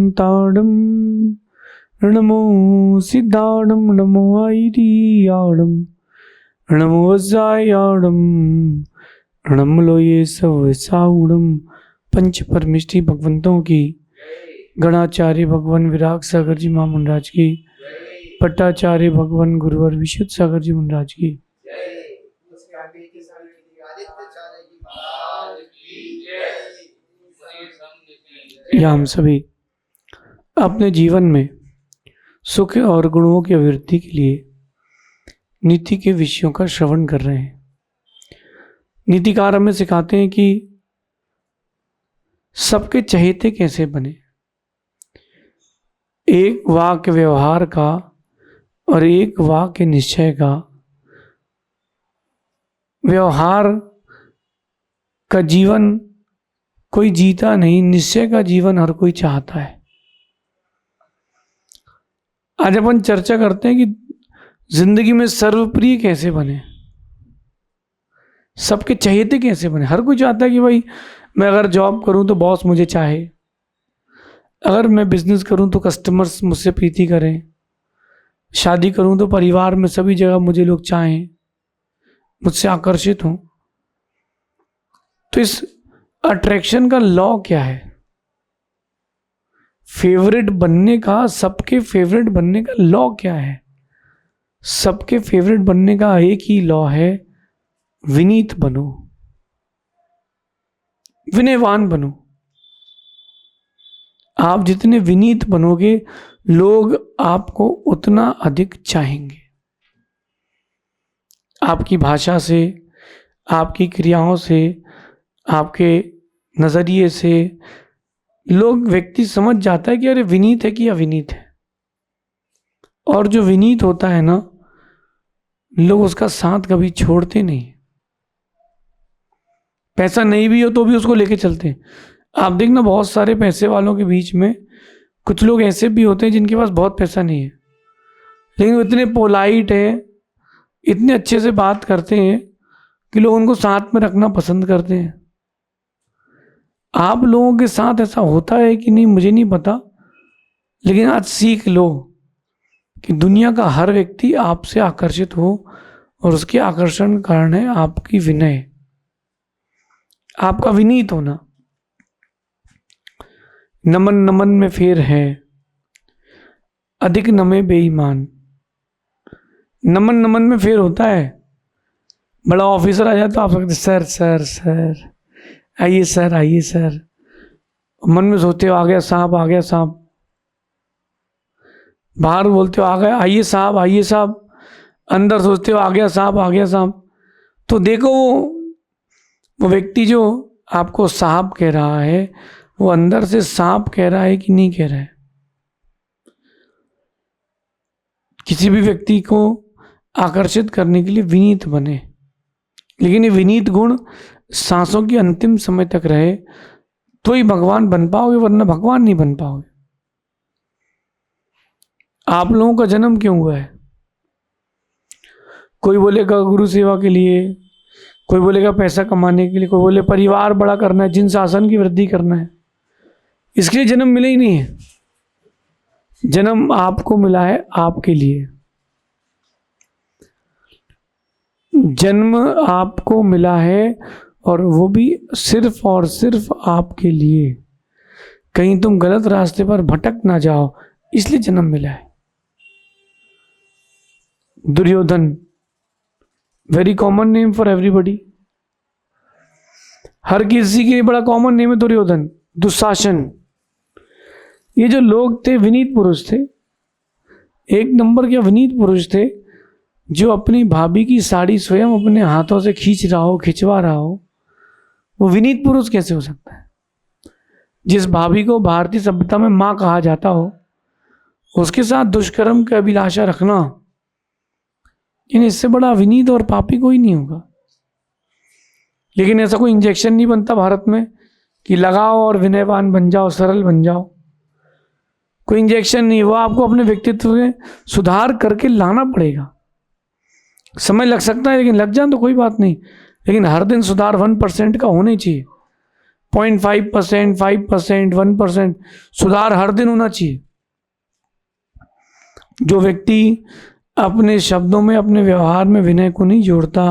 शांताड़म नमो सिद्धाड़म नमो आईरियाड़म नमो वज्रायाड़म नम लोये सवसाउड़म। पंच परमिष्टि भगवंतों की, गणाचार्य भगवान विराग सागर जी महामंडराज की, पट्टाचार्य भगवान गुरुवर विशुद्ध सागर जी महाराज की, या हम सभी अपने जीवन में सुख और गुणों की अभिवृद्धि के लिए नीति के विषयों का श्रवण कर रहे हैं। नीतिकार हमें सिखाते हैं कि सबके चहेते कैसे बने। एक वाक्य व्यवहार का और एक वाक्य निश्चय का। व्यवहार का जीवन कोई जीता नहीं, निश्चय का जीवन हर कोई चाहता है। आज अपन चर्चा करते हैं कि जिंदगी में सर्वप्रिय कैसे बने, सबके चहेते कैसे बने। हर कोई चाहता है कि भाई मैं अगर जॉब करूं तो बॉस मुझे चाहे, अगर मैं बिजनेस करूं तो कस्टमर्स मुझसे प्रीति करें, शादी करूं तो परिवार में सभी जगह मुझे लोग चाहें, मुझसे आकर्षित हों। तो इस अट्रैक्शन का लॉ क्या है? फेवरेट बनने का, सबके फेवरेट बनने का लॉ क्या है? सबके फेवरेट बनने का एक ही लॉ है, विनीत बनो, विनयवान बनो। आप जितने विनीत बनोगे लोग आपको उतना अधिक चाहेंगे। आपकी भाषा से, आपकी क्रियाओं से, आपके नजरिए से लोग, व्यक्ति समझ जाता है कि अरे विनीत है कि अविनीत है। और जो विनीत होता है ना, लोग उसका साथ कभी छोड़ते नहीं। पैसा नहीं भी हो तो भी उसको लेके चलते हैं। आप देखना बहुत सारे पैसे वालों के बीच में कुछ लोग ऐसे भी होते हैं जिनके पास बहुत पैसा नहीं है, लेकिन वो इतने पोलाइट हैं, इतने अच्छे से बात करते हैं कि लोग उनको साथ में रखना पसंद करते हैं। आप लोगों के साथ ऐसा होता है कि नहीं मुझे नहीं पता, लेकिन आज सीख लो कि दुनिया का हर व्यक्ति आपसे आकर्षित हो, और उसके आकर्षण का कारण है आपकी विनय, आपका विनीत होना। नमन नमन में फेर है, अधिक नमे बेईमान। नमन नमन में फेर होता है। बड़ा ऑफिसर आ जाए तो आप कहते सर सर सर, आइए सर आइए सर। मन में सोचते हो आ गया सांप, आ गया सांप। बाहर बोलते हो आ गया, आइए साहब आइए साहब। अंदर सोचते हो आ गया सांप, आ गया सांप। तो देखो वो व्यक्ति जो आपको साहब कह रहा है, वो अंदर से सांप कह रहा है कि नहीं कह रहा है। किसी भी व्यक्ति को आकर्षित करने के लिए विनीत बने, लेकिन ये विनीत गुण सांसों की अंतिम समय तक रहे तो ही भगवान बन पाओगे, वरना भगवान नहीं बन पाओगे। आप लोगों का जन्म क्यों हुआ है? कोई बोलेगा गुरु सेवा के लिए, कोई बोलेगा पैसा कमाने के लिए, कोई बोले परिवार बड़ा करना है, जिन शासन की वृद्धि करना है। इसके लिए जन्म मिला ही नहीं है। जन्म आपको मिला है आपके लिए। जन्म आपको मिला है और वो भी सिर्फ और सिर्फ आपके लिए। कहीं तुम गलत रास्ते पर भटक ना जाओ, इसलिए जन्म मिला है। Duryodhan, very common name for everybody. हर किसी के लिए बड़ा कॉमन नेम है दुर्योधन। दुशासन, ये जो लोग थे विनीत पुरुष थे, एक नंबर के विनीत पुरुष थे, जो अपनी भाभी की साड़ी स्वयं अपने हाथों से खींच रहा हो, खिंचवा रहा हो, वो विनीत पुरुष कैसे हो सकता है? जिस भाभी को भारतीय सभ्यता में मां कहा जाता हो, उसके साथ दुष्कर्म की अभिलाषा रखना, यानी इससे बड़ा विनीत और पापी कोई नहीं होगा। लेकिन ऐसा कोई इंजेक्शन नहीं बनता भारत में कि लगाओ और विनयवान बन जाओ, सरल बन जाओ। कोई इंजेक्शन नहीं, वो आपको अपने व्यक्तित्व में सुधार करके लाना पड़ेगा। समय लग सकता है, लेकिन लग जाए तो कोई बात नहीं, लेकिन हर दिन सुधार 1% का होना चाहिए। 0.5%, 5%, 1% सुधार हर दिन होना चाहिए। जो व्यक्ति अपने शब्दों में, अपने व्यवहार में विनय को नहीं जोड़ता,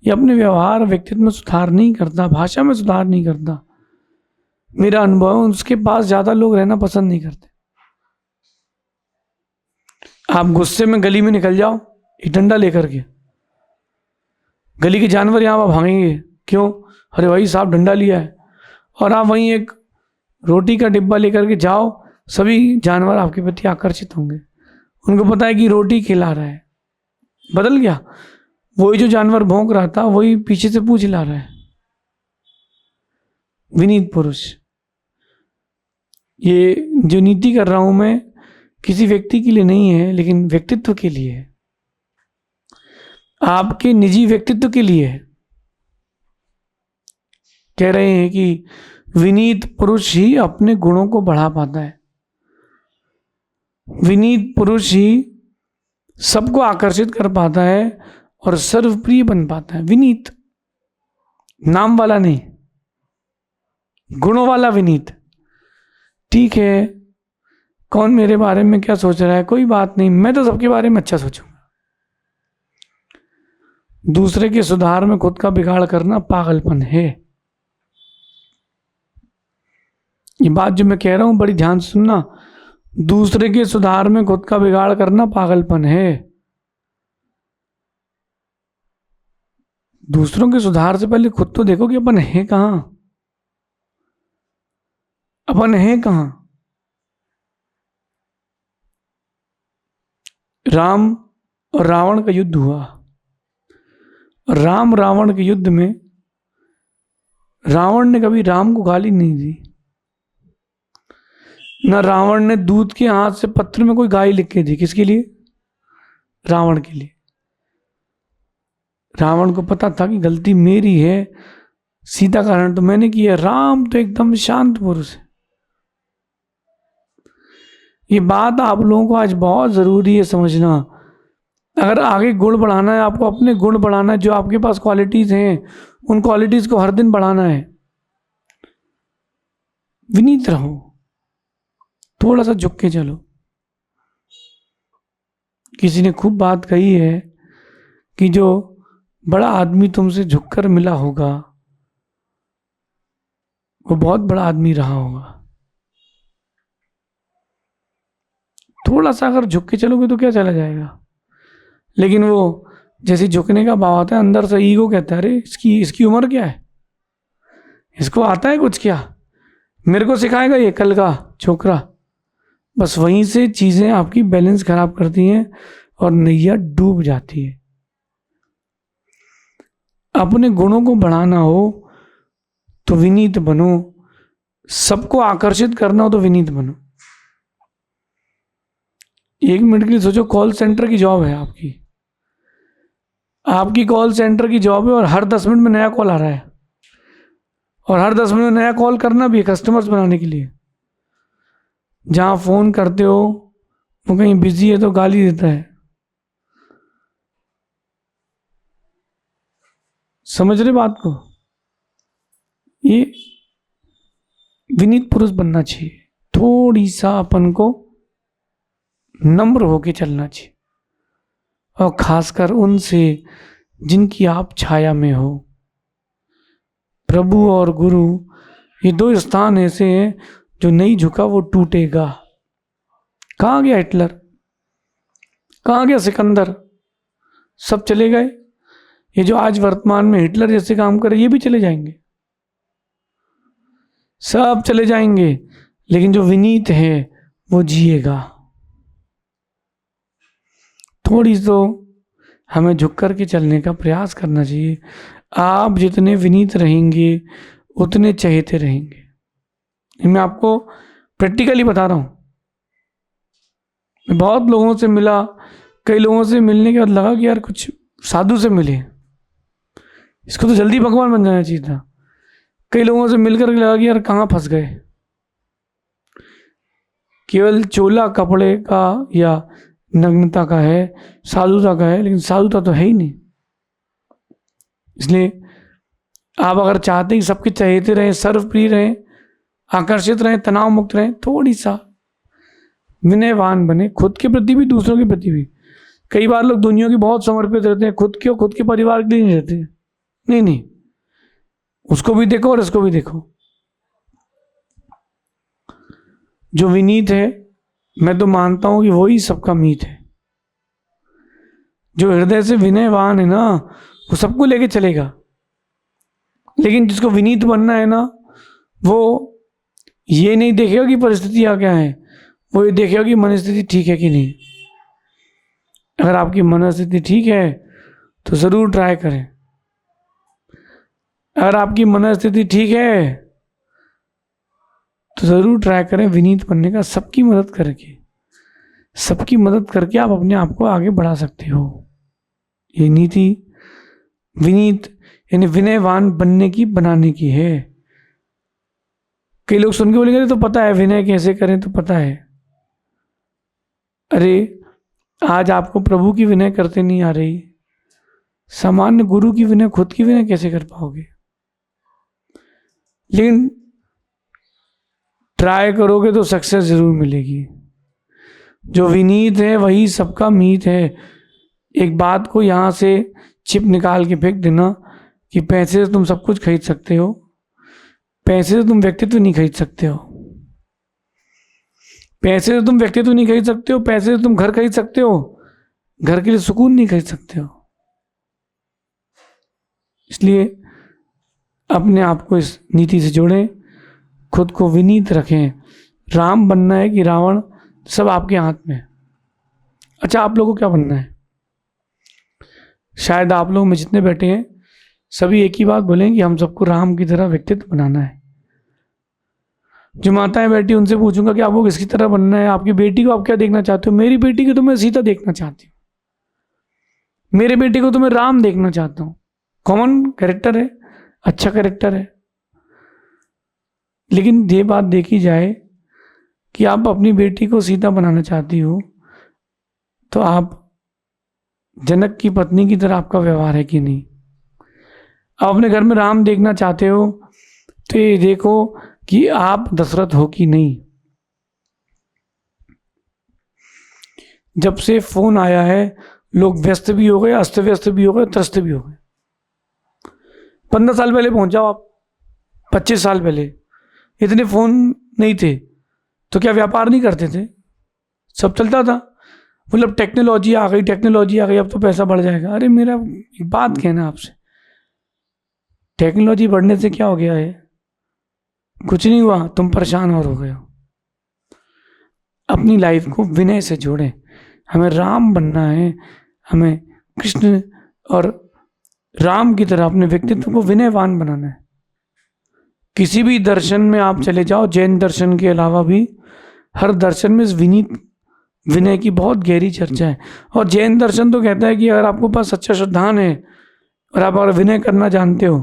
या अपने व्यवहार व्यक्तित्व में सुधार नहीं करता, भाषा में सुधार नहीं करता, मेरा अनुभव है उसके पास ज्यादा लोग रहना पसंद नहीं करते। आप गुस्से में गली में निकल जाओ एक डंडा लेकर के, गली के जानवर यहां भागेंगे, क्यों? अरे भाई साहब डंडा लिया है। और आप वहीं एक रोटी का डिब्बा लेकर के जाओ, सभी जानवर आपके प्रति आकर्षित होंगे। उनको पता है कि रोटी खिला रहा है। बदल गया, वही जो जानवर भौंक रहा था वही पीछे से पूंछ हिला रहा है। विनीत पुरुष। ये जो नीति कर रहा हूं मैं किसी व्यक्ति के लिए नहीं है, लेकिन व्यक्तित्व के लिए है, आपके निजी व्यक्तित्व के लिए है। कह रहे हैं कि विनीत पुरुष ही अपने गुणों को बढ़ा पाता है, विनीत पुरुष ही सबको आकर्षित कर पाता है और सर्वप्रिय बन पाता है। विनीत, नाम वाला नहीं, गुणों वाला विनीत। ठीक है, कौन मेरे बारे में क्या सोच रहा है, कोई बात नहीं, मैं तो सबके बारे में अच्छा सोचूंगा। दूसरे के सुधार में खुद का बिगाड़ करना पागलपन है। ये बात जो मैं कह रहा हूं बड़ी ध्यान से सुनना, दूसरे के सुधार में खुद का बिगाड़ करना पागलपन है। दूसरों के सुधार से पहले खुद तो देखो कि अपन है कहां, अपन है कहां। राम और रावण का युद्ध हुआ। राम रावण के युद्ध में रावण ने कभी राम को गाली नहीं दी, न रावण ने दूत के हाथ से पत्र में कोई गाय लिख के दी। किसके लिए? रावण के लिए। रावण को पता था कि गलती मेरी है, सीता का हरण तो मैंने किया। राम तो एकदम शांत पुरुष है। ये बात आप लोगों को आज बहुत जरूरी है समझना। अगर आगे गुण बढ़ाना है, आपको अपने गुण बढ़ाना है, जो आपके पास क्वालिटीज हैं उन क्वालिटीज को हर दिन बढ़ाना है। विनीत रहो, थोड़ा सा झुक के चलो। किसी ने खूब बात कही है कि जो बड़ा आदमी तुमसे झुककर मिला होगा वो बहुत बड़ा आदमी रहा होगा। थोड़ा सा अगर झुक के चलोगे तो क्या चला जाएगा। लेकिन वो जैसे झुकने का भाव आता है, अंदर से ईगो कहता है अरे इसकी उम्र क्या है, इसको आता है कुछ क्या, मेरे को सिखाएगा ये कल का छोकरा। बस वहीं से चीजें आपकी बैलेंस खराब करती हैं और नैया डूब जाती है। अपने गुणों को बढ़ाना हो तो विनीत बनो, सबको आकर्षित करना हो तो विनीत बनो। 1 मिनट के लिए सोचो, कॉल सेंटर की जॉब है आपकी कॉल सेंटर की जॉब है और हर 10 मिनट में नया कॉल आ रहा है, और हर 10 मिनट में नया कॉल करना भी है कस्टमर्स बनाने के लिए। जहां फोन करते हो वो कहीं बिजी है तो गाली देता है। समझ रहे बात को? ये विनीत पुरुष बनना चाहिए। थोड़ी सा अपन को नम्र होके चलना चाहिए, और खासकर उनसे जिनकी आप छाया में हो। प्रभु और गुरु ये 2 स्थान ऐसे हैं जो नहीं झुका वो टूटेगा। कहां गया हिटलर, कहां गया सिकंदर, सब चले गए। ये जो आज वर्तमान में हिटलर जैसे काम करे ये भी चले जाएंगे, सब चले जाएंगे। लेकिन जो विनीत है वो जिएगा। थोड़ी तो हमें झुक कर के चलने का प्रयास करना चाहिए। आप जितने विनीत रहेंगे उतने चहेते रहेंगे। मैं आपको प्रैक्टिकली बता रहा हूं। मैं बहुत लोगों से मिला, कई लोगों से मिलने के बाद लगा कि यार कुछ साधु से मिले, इसको तो जल्दी भगवान बन जाना चाहिए था। कई लोगों से मिलकर लगा कि यार कहाँ फंस गए, केवल चोला कपड़े का या नग्नता का है, साधुता का है, लेकिन साधुता तो है ही नहीं। इसलिए आप अगर चाहते हैं कि सबके चहेते रहें, सर्वप्रिय रहें, आकर्षित रहें, तनाव मुक्त रहें, थोड़ी सा विनयवान बने, खुद के प्रति भी दूसरों के प्रति भी। कई बार लोग दुनिया की बहुत समर्पित रहते हैं, खुद के और खुद के परिवार के लिए नहीं रहते। नहीं नहीं, उसको भी देखो और इसको भी देखो। जो विनीत है, मैं तो मानता हूं कि वही सबका मीत है। जो हृदय से विनयवान है ना, वो सबको लेके चलेगा। लेकिन जिसको विनीत बनना है ना, वो ये नहीं देखेगा कि परिस्थितियां क्या है, वो ये देखेगा कि मनस्थिति ठीक है कि नहीं। अगर आपकी मनस्थिति ठीक है तो जरूर ट्राई करें। अगर आपकी मनस्थिति ठीक है तो जरूर ट्राई करें विनीत बनने का, सबकी मदद करके। सबकी मदद करके आप अपने आप को आगे बढ़ा सकते हो। ये नीति विनीत यानी विनयवान बनने की, बनाने की है। कई लोग सुन के बोलेंगे तो पता है विनय कैसे करें, तो पता है। अरे आज आपको प्रभु की विनय करते नहीं आ रही, सामान्य गुरु की विनय, खुद की विनय कैसे कर पाओगे? लेकिन ट्राई करोगे तो सक्सेस जरूर मिलेगी। जो विनीत है वही सबका मीत है। एक बात को यहां से चिप निकाल के फेंक देना कि पैसे से तुम सब कुछ खरीद सकते हो, पैसे से तुम व्यक्तित्व नहीं खरीद सकते हो। पैसे से तुम व्यक्तित्व नहीं खरीद सकते हो, पैसे से तुम घर खरीद सकते हो, घर के लिए सुकून नहीं खरीद सकते हो। इसलिए अपने आप को इस नीति से जोड़ें, खुद को विनीत रखें। राम बनना है कि रावण, सब आपके हाथ में है। अच्छा, आप लोगों को क्या बनना है? शायद आप लोग में जितने बैठे हैं सभी एक ही बात बोलें कि हम सबको राम की तरह व्यक्तित्व बनाना है। जो माताएं बैठी उनसे पूछूंगा कि आपको किसकी तरह बनना है, आपकी बेटी को आप क्या देखना चाहते हो? मेरी बेटी को तो मैं सीता देखना चाहती हूँ, मेरे बेटे को तो मैं राम देखना चाहता हूँ। कॉमन कैरेक्टर है, अच्छा कैरेक्टर है। लेकिन ये बात देखी जाए कि आप अपनी बेटी को सीता बनाना चाहती हो, तो आप जनक की पत्नी की तरह आपका व्यवहार है कि नहीं? आप अपने घर में राम देखना चाहते हो तो ये देखो कि आप दशरथ हो कि नहीं। जब से फोन आया है लोग व्यस्त भी हो गए, अस्त व्यस्त भी हो गए, त्रस्त भी हो गए। 15 साल पहले पहुंच जाओ आप, 25 साल पहले इतने फोन नहीं थे तो क्या व्यापार नहीं करते थे? सब चलता था। मतलब टेक्नोलॉजी आ गई, टेक्नोलॉजी आ गई, अब तो पैसा बढ़ जाएगा। अरे मेरा एक बात कहना आपसे, टेक्नोलॉजी बढ़ने से क्या हो गया है? कुछ नहीं हुआ, तुम परेशान और हो गए हो। अपनी लाइफ को विनय से जोड़ें। हमें राम बनना है, हमें कृष्ण और राम की तरह अपने व्यक्तित्व को विनयवान बनाना है। किसी भी दर्शन में आप चले जाओ, जैन दर्शन के अलावा भी हर दर्शन में इस विनय की बहुत गहरी चर्चा है। और जैन दर्शन तो कहता है कि अगर आपको पास सच्चा श्रद्धान है और आप अगर विनय करना जानते हो,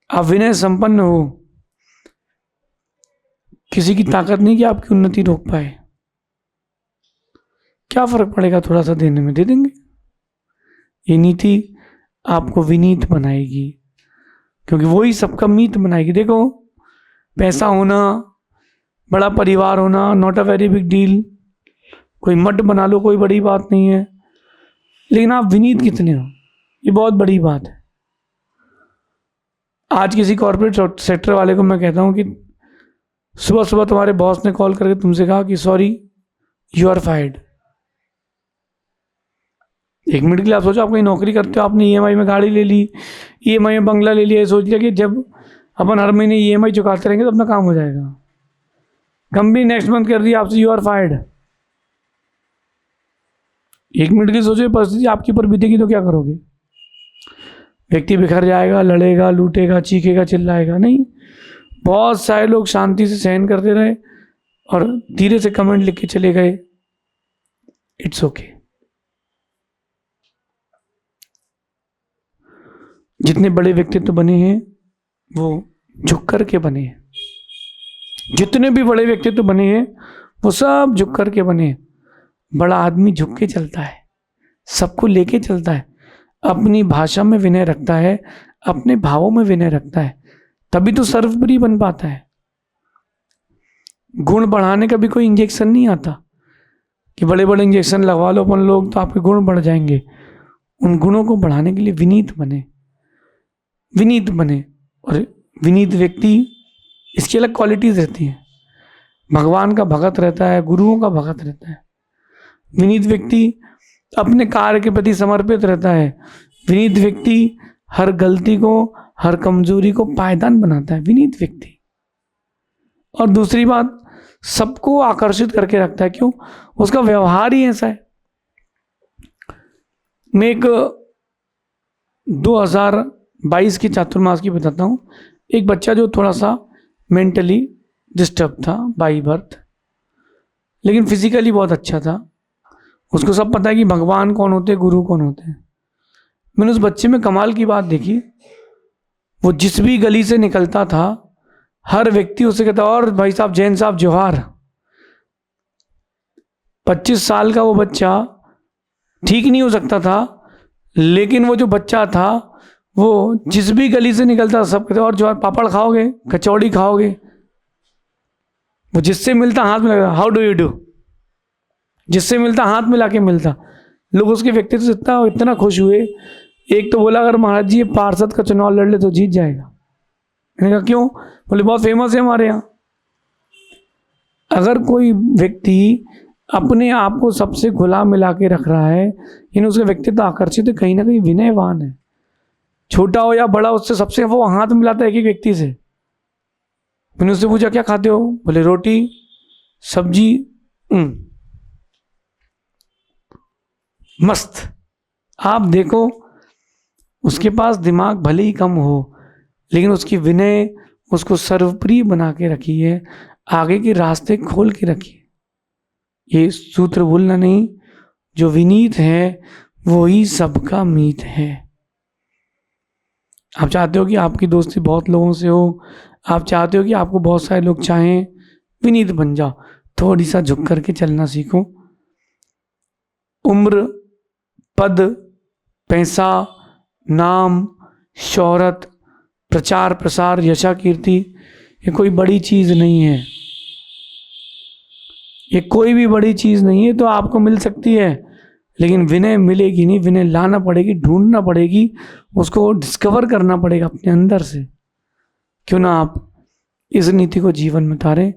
आप विनय संपन्न हो, किसी की ताकत नहीं कि आपकी उन्नति रोक पाए। क्या फर्क पड़ेगा थोड़ा सा देने में, दे देंगे। ये नीति आपको विनीत बनाएगी, क्योंकि वही सबका मीत बनाएगी। देखो, पैसा होना, बड़ा परिवार होना, not a very big deal. कोई मठ बना लो, कोई बड़ी बात नहीं है। लेकिन आप विनीत कितने हो, ये बहुत बड़ी बात है। आज किसी कॉर्पोरेट सेक्टर वाले को मैं कहता हूं कि सुबह सुबह तुम्हारे बॉस ने कॉल करके तुमसे कहा कि sorry you are fired. 1 minute के लिए आप सोचो, आप कहीं नौकरी करते हो, आपने ईएमआई में गाड़ी ले ली, ईएमआई में बंगला ले लिया, सोच लिया कि जब अपन हर महीने ईएमआई चुकाते रहेंगे तो अपना काम हो जाएगा। कंपनी नेक्स्ट मंथ कर दी आपसे, यू आर फायर्ड। 1 मिनट के लिए सोचो, परिस्थिति आपके ऊपर बीतेगी तो क्या करोगे? व्यक्ति बिखर जाएगा, लड़ेगा, लूटेगा, चीखेगा, चिल्लाएगा? नहीं। बहुत सारे लोग शांति से सहन करते रहे और धीरे से कमेंट लिख के चले गए, इट्स ओके। जितने बड़े व्यक्तित्व बने हैं वो झुक कर के बने हैं। जितने भी बड़े व्यक्तित्व बने हैं वो सब झुक कर के बने हैं। बड़ा आदमी झुक के चलता है, सबको लेके चलता है, अपनी भाषा में विनय रखता है, अपने भावों में विनय रखता है तभी तो सर्वप्रिय बन पाता है। गुण बढ़ाने का भी कोई इंजेक्शन नहीं आता कि बड़े बड़े इंजेक्शन लगवा लो अपन लोग तो आपके गुण बढ़ जाएंगे। उन गुणों को बढ़ाने के लिए विनीत बने, विनीत बने। और विनीत व्यक्ति, इसकी अलग क्वालिटीज रहती हैं। भगवान का भगत रहता है, गुरुओं का भगत रहता है। विनीत व्यक्ति अपने कार्य के प्रति समर्पित रहता है। विनीत व्यक्ति हर गलती को, हर कमजोरी को पायदान बनाता है, विनीत व्यक्ति। और दूसरी बात, सबको आकर्षित करके रखता है। क्यों? उसका व्यवहार ही ऐसा है। मैं एक 2022 की चातुर्मास की बताता हूँ। एक बच्चा जो थोड़ा सा मेंटली डिस्टर्ब था बाई बर्थ, लेकिन फिजिकली बहुत अच्छा था। उसको सब पता है कि भगवान कौन होते हैं, गुरु कौन होते हैं। मैंने उस बच्चे में कमाल की बात देखी, वो जिस भी गली से निकलता था हर व्यक्ति उससे कहता, और भाई साहब, जैन साहब जोहार। 25 साल का वो बच्चा ठीक नहीं हो सकता था, लेकिन वो जो बच्चा था वो जिस भी गली से निकलता सब कहते, और जोहार, पापड़ खाओगे, कचौड़ी खाओगे। वो जिससे मिलता हाथ में लगा, हाउ डू यू डू, जिससे मिलता हाथ मिला के मिलता। लोग उसके व्यक्तित्व से इतना खुश हुए। एक तो बोला, अगर महाराज जी ये पार्षद का चुनाव लड़ ले तो जीत जाएगा। मैंने कहा क्यों? बोले बहुत फेमस है हमारे यहाँ। अगर कोई व्यक्ति अपने आप को सबसे घुला मिला के रख रहा है, इन उसका व्यक्तित्व आकर्षित है, कहीं ना कहीं विनयवान है। छोटा हो या बड़ा, उससे सबसे वो हाथ मिलाता है एक एक व्यक्ति से। मैंने उससे पूछा क्या खाते हो? बोले रोटी सब्जी। मस्त। आप देखो, उसके पास दिमाग भले ही कम हो, लेकिन उसकी विनय उसको सर्वप्रिय बना के रखी है, आगे के रास्ते खोल के रखी है। ये सूत्र भूलना नहीं, जो विनीत है वो ही सबका मीत है। आप चाहते हो कि आपकी दोस्ती बहुत लोगों से हो, आप चाहते हो कि आपको बहुत सारे लोग चाहें, विनीत बन जाओ। थोड़ी सा झुक करके चलना सीखो। उम्र, पद, पैसा, नाम, शोहरत, प्रचार प्रसार, यशा कीर्ति, ये कोई बड़ी चीज नहीं है। ये कोई भी बड़ी चीज नहीं है। तो आपको मिल सकती है, लेकिन विनय मिलेगी नहीं। विनय लाना पड़ेगी, ढूंढना पड़ेगी, उसको डिस्कवर करना पड़ेगा अपने अंदर से। क्यों ना आप इस नीति को जीवन में उतारें।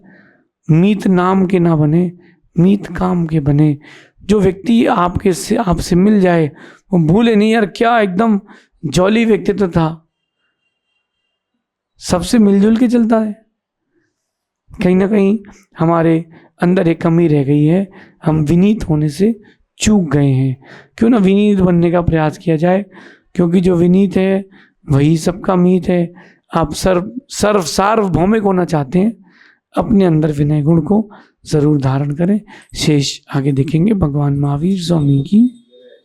मीत नाम के ना बने, मीत काम के बने। जो व्यक्ति आपसे मिल जाए वो भूले नहीं, यार क्या एकदम जॉली व्यक्तित्व था, सबसे मिलजुल के चलता है। कहीं ना कहीं हमारे अंदर एक कमी रह गई है, हम विनीत होने से चूक गए हैं। क्यों ना विनीत बनने का प्रयास किया जाए, क्योंकि जो विनीत है वही सबका मीत है। आप सार्वभौमिक होना चाहते हैं, अपने अंदर विनय गुण को जरूर धारण करें। शेष आगे देखेंगे। भगवान महावीर स्वामी की